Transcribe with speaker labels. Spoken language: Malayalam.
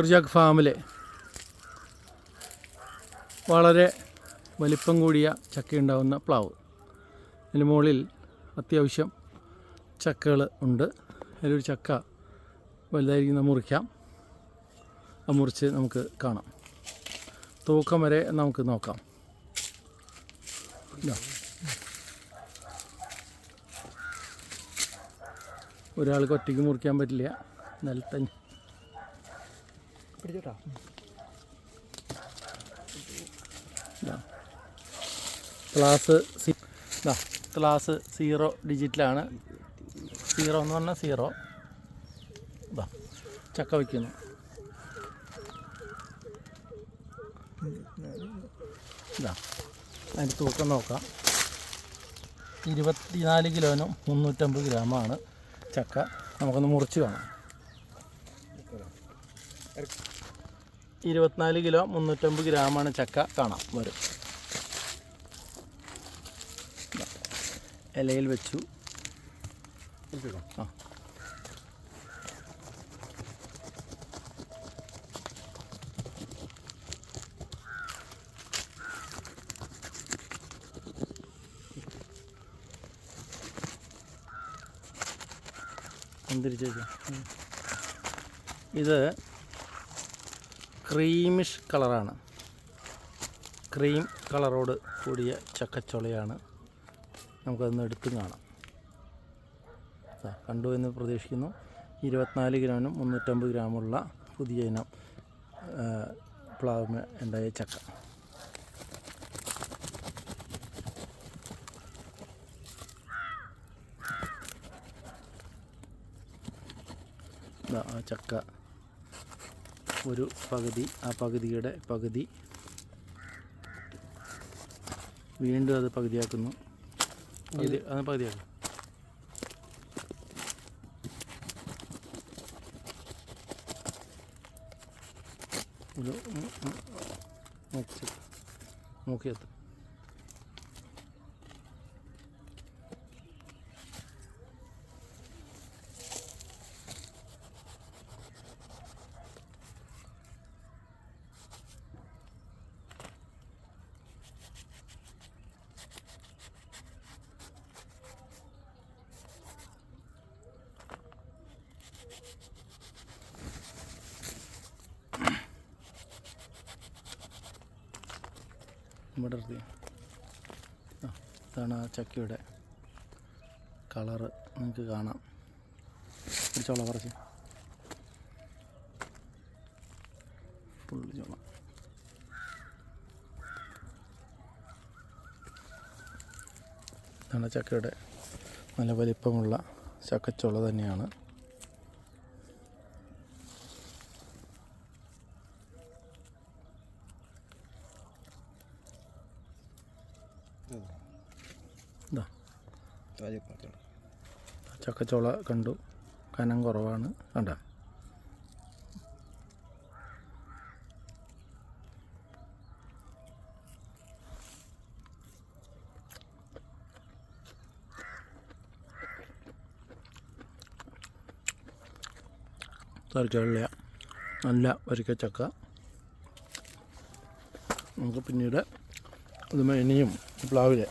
Speaker 1: ജാക്ക് ഫാമിലെ വളരെ വലിപ്പം കൂടിയ ചക്കയുണ്ടാകുന്ന പ്ലാവ്. അതിന് മുകളിൽ അത്യാവശ്യം ചക്കകൾ ഉണ്ട്. അതിലൊരു ചക്ക വലുതായിരിക്കുന്ന മുറിക്കാം. അത് മുറിച്ച് നമുക്ക് കാണാം. തൂക്കം വരെ നമുക്ക് നോക്കാം. ഒരാൾക്ക് ഒറ്റയ്ക്ക് മുറിക്കാൻ പറ്റില്ല. നിലത്തന്നെ പിടിച്ചോട്ടാ. ക്ലാസ് 0 ഡിജിറ്റിലാണ്. 0 എന്ന് പറഞ്ഞാൽ 0. ചക്ക വയ്ക്കുന്നു. അതിൻ്റെ തൂക്കം നോക്കാം. 24 കിലോനും 350 ഗ്രാമാണ് ചക്ക. നമുക്കൊന്ന് മുറിച്ച് കാണാം. 24 കിലോ 350 ഗ്രാമാണ് ചക്ക. കാണാം വരും. ഇലയിൽ വെച്ചു. ഇത് ക്രീമിഷ് കളറാണ്. ക്രീം കളറോട് കൂടിയ ചക്കച്ചൊളയാണ്. നമുക്കതൊന്ന് എടുത്തും കാണാം. കണ്ടു എന്ന് പ്രതീക്ഷിക്കുന്നു. 24 കിലോനും 350 ഗ്രാമുള്ള പുതിയ ഇനം പ്ലാവ് ഉണ്ടായ ചക്ക. ആ ചക്ക ഒരു പകുതി, ആ പകുതിയുടെ പകുതി വീണ്ടും അത് പകുതിയാക്കുന്നു. അത് പകുതിയാക്കും. ഒരു മൂക്കിയെത്തും. ഇതാണ് ആ ചക്കയുടെ കളറ്. നിങ്ങൾക്ക് കാണാം. ചോള കുറച്ച് ഫുള്ള് ചോള. ഇതാണ് ചക്കയുടെ നല്ല വലിപ്പമുള്ള ചക്കച്ചോള തന്നെയാണ്. ചക്കച്ചോള കണ്ടു. കനം കുറവാണ്. കണ്ട തരക്കില്ല. നല്ല വരിക്കച്ചക്ക. നമുക്ക് പിന്നീട് ഇനിയും പ്ലാവിലെ